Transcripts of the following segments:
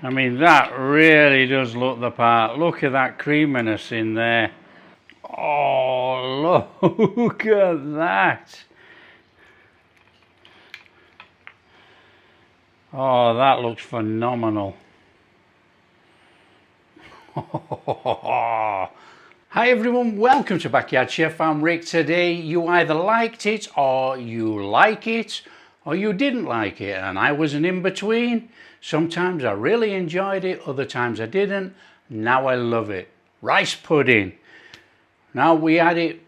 I mean, that really does look the part. Look at that creaminess in there. Oh, look at that. Oh, that looks phenomenal. Hi everyone, welcome to Backyard Chef. I'm Rick. Today you either liked it or you like it or you didn't like it, and I was an in-between. Sometimes I really enjoyed it, other times I didn't. Now I love it. Rice pudding. Now we had it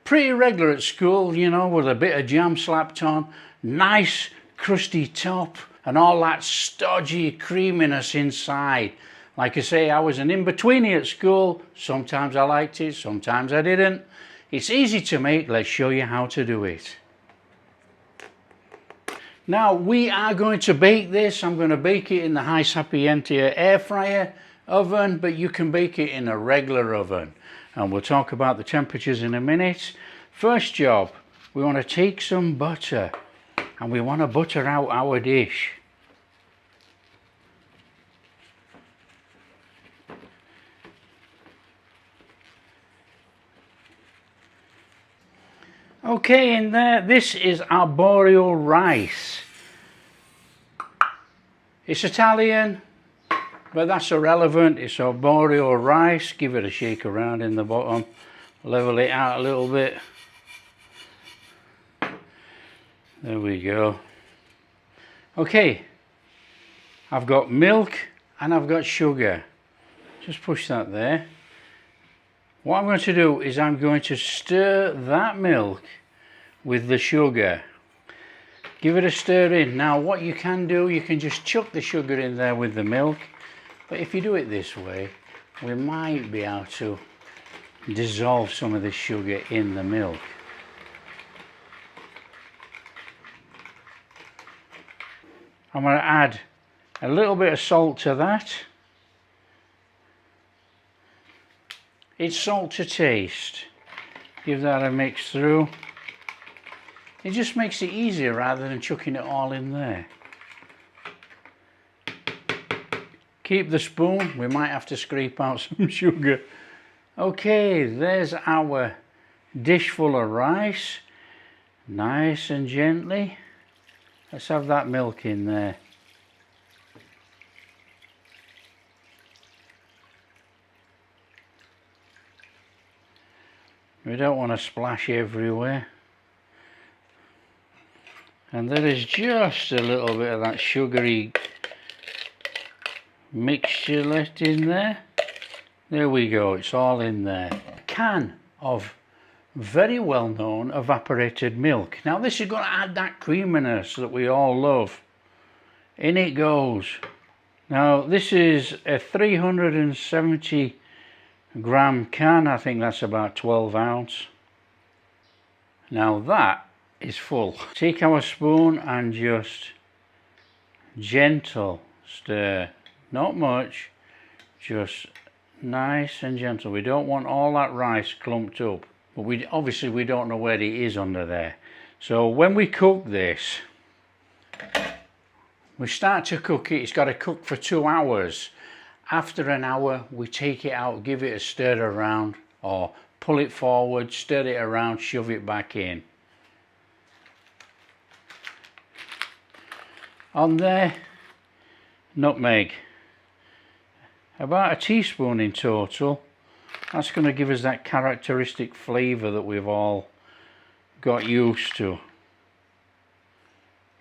pretty regular at school, you know, with a bit of jam slapped on, nice crusty top and all that stodgy creaminess inside. Like I say, I was an in-betweenie at school. Sometimes I liked it, sometimes I didn't. It's easy to make. Let's show you how to do it. Now we are going to bake this. I'm going to bake it in the HYSapientia air fryer oven, but you can bake it in a regular oven. And we'll talk about the temperatures in a minute. First job, we want to take some butter and we want to butter out our dish. Okay, in there, this is Arborio Rice. It's Italian, but that's irrelevant. It's Arborio Rice. Give it a shake around in the bottom. Level it out a little bit. There we go. Okay, I've got milk and I've got sugar. Just push that there. What I'm going to do is I'm going to stir that milk with the sugar. Give it a stir in. Now what you can do, you can just chuck the sugar in there with the milk. But if you do it this way, we might be able to dissolve some of the sugar in the milk. I'm going to add a little bit of salt to that. It's salt to taste. Give that a mix through. It just makes it easier rather than chucking it all in there. Keep the spoon. We might have to scrape out some sugar. Okay, there's our dish full of rice. Nice and gently. Let's have that milk in there. We don't want to splash everywhere. And there is just a little bit of that sugary mixture left in there. There we go, it's all in there. A can of very well known evaporated milk. Now this is going to add that creaminess that we all love. In it goes. Now this is a 370 gram can. I think that's about 12 ounce. Now that is full. Take our spoon and just gentle stir. Not much, just nice and gentle. We don't want all that rice clumped up, but obviously we don't know where it is under there. So when we cook this, we start to cook it. It's got to cook for 2 hours. After an hour, we take it out, give it a stir around, or pull it forward, stir it around, shove it back in. On there, nutmeg. About a teaspoon in total. That's going to give us that characteristic flavour that we've all got used to.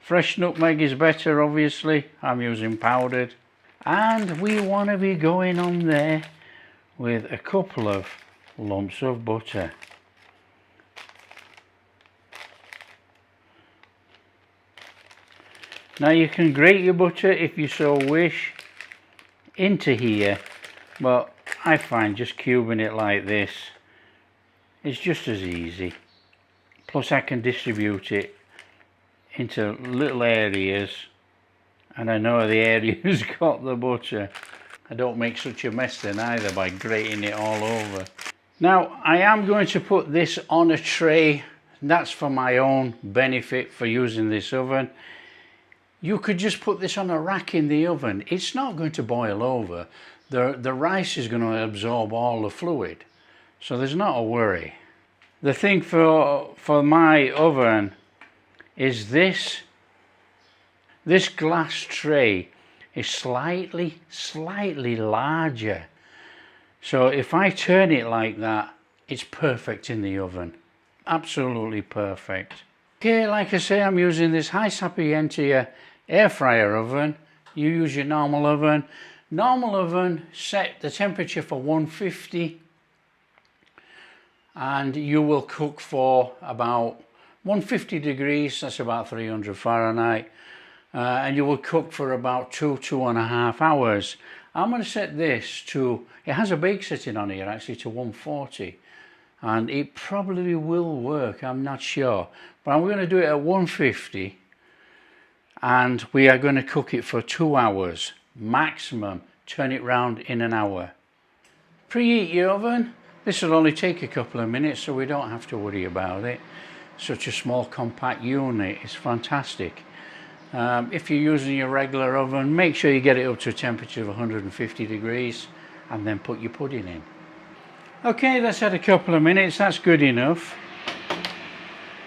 Fresh nutmeg is better, obviously. I'm using powdered. And we want to be going on there with a couple of lumps of butter. Now you can grate your butter if you so wish into here, but I find just cubing it like this is just as easy. Plus I can distribute it into little areas, and I know the area's got the butter. I don't make such a mess then either by grating it all over. Now I am going to put this on a tray. That's for my own benefit for using this oven. You could just put this on a rack in the oven. It's not going to boil over. The rice is going to absorb all the fluid, so there's not a worry. The thing for my oven is this glass tray is slightly larger. So if I turn it like that, it's perfect in the oven. Absolutely perfect. Okay, like I say, I'm using this HYSapientia air fryer oven. You use your normal oven. Normal oven, set the temperature for 150 and you will cook for about 150 degrees, that's about 300 Fahrenheit, and you will cook for about 2.5 hours. I'm going to set this to, it has a bake setting on here actually, to 140, and it probably will work, I'm not sure, but I'm going to do it at 150 and we are going to cook it for 2 hours maximum. Turn it round in an hour. Preheat your oven. This will only take a couple of minutes, so we don't have to worry about it. Such a small compact unit, it's fantastic. If you're using your regular oven, make sure you get it up to a temperature of 150 degrees and then put your pudding in. Okay, that's had a couple of minutes, that's good enough.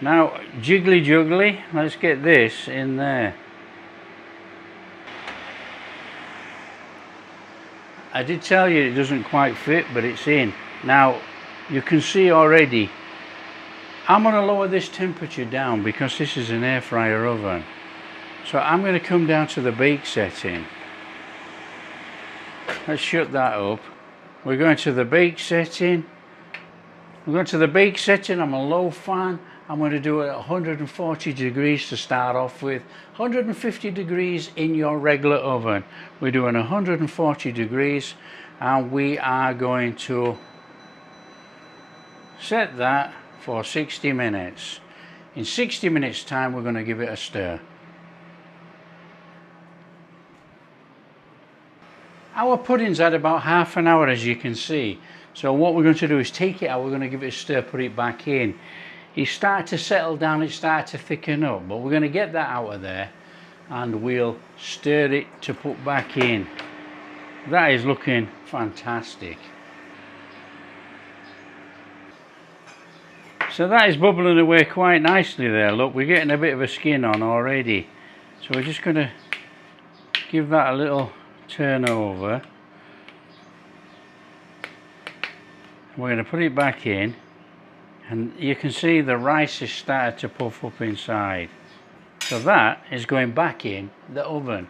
Now, jiggly juggly, let's get this in there. I did tell you it doesn't quite fit, but it's in. Now, you can see already, I'm going to lower this temperature down because this is an air fryer oven. So I'm going to come down to the bake setting. Let's shut that up. We're going to the bake setting. We're going to the bake setting, I'm a low fan. I'm going to do it at 140 degrees to start off with. 150 degrees in your regular oven. We're doing 140 degrees and we are going to set that for 60 minutes. In 60 minutes time we're going to give it a stir. Our pudding's had about half an hour, as you can see. So what we're going to do is take it out, we're going to give it a stir, put it back in. It started to settle down, it started to thicken up, but we're going to get that out of there and we'll stir it to put back in. That is looking fantastic. So that is bubbling away quite nicely there. Look, we're getting a bit of a skin on already. So we're just going to give that a little turn over. We're going to put it back in. And you can see the rice has started to puff up inside. So that is going back in the oven.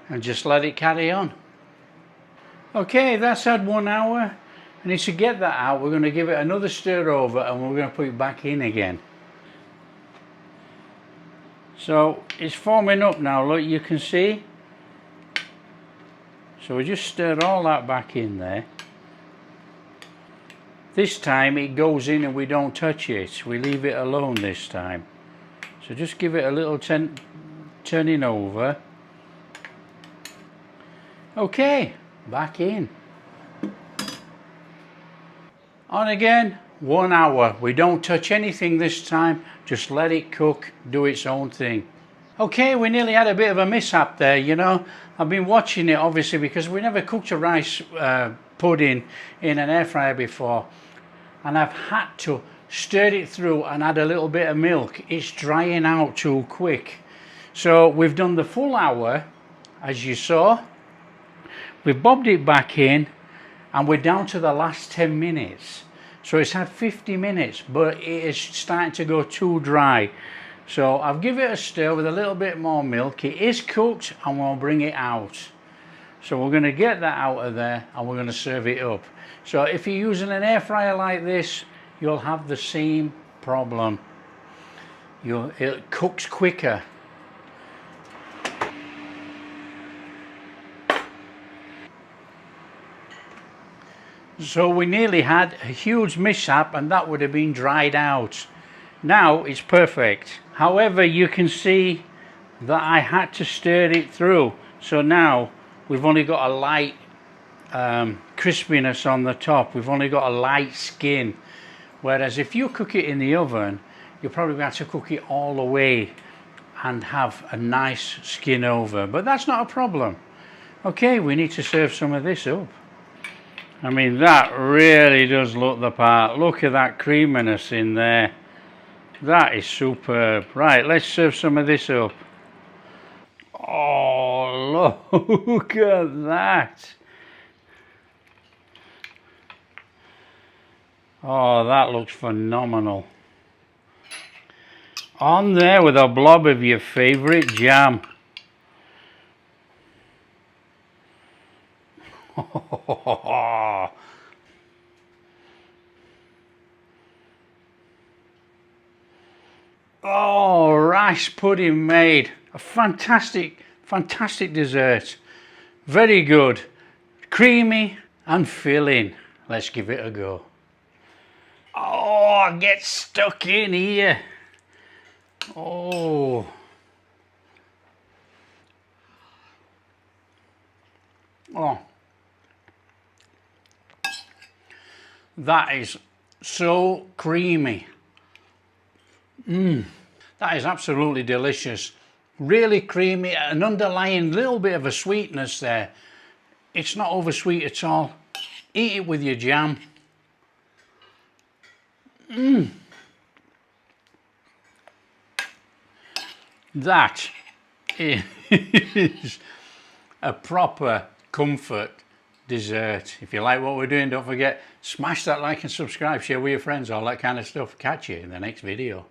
And just let it carry on. Okay, that's had 1 hour. And to get that out, we're going to give it another stir over and we're going to put it back in again. So it's forming up now, look, you can see. So we just stir all that back in there. This time it goes in and we don't touch it. We leave it alone this time. So just give it a little turning over. Okay, back in. On again, 1 hour. We don't touch anything this time. Just let it cook, do its own thing. Okay, we nearly had a bit of a mishap there, you know. I've been watching it obviously because we never cooked a rice pudding in an air fryer before. And I've had to stir it through and add a little bit of milk. It's drying out too quick. So we've done the full hour, as you saw. We've bobbed it back in and we're down to the last 10 minutes. So it's had 50 minutes, but it is starting to go too dry. So I've given it a stir with a little bit more milk. It is cooked and we'll bring it out. So we're going to get that out of there and we're going to serve it up. So if you're using an air fryer like this, you'll have the same problem. It cooks quicker. So we nearly had a huge mishap and that would have been dried out. Now it's perfect. However, you can see that I had to stir it through. So now we've only got a light crispiness on the top. We've only got a light skin. Whereas if you cook it in the oven, you're probably going to have to cook it all the way. and have a nice skin over, but that's not a problem. Okay, we need to serve some of this up. I mean, that really does look the part. Look at that creaminess in there. That is superb. Right, let's serve some of this up. Oh, look at that. Oh, that looks phenomenal. On there with a blob of your favourite jam. Oh, rice pudding made. A fantastic, fantastic dessert. Very good. Creamy and filling. Let's give it a go. Oh, get stuck in here. Oh. Oh. That is so creamy. That is absolutely delicious. Really creamy, an underlying little bit of a sweetness there. It's not oversweet at all. Eat it with your jam. That is a proper comfort dessert. If you like what we're doing, don't forget, smash that like and subscribe, share with your friends, all that kind of stuff. Catch you in the next video.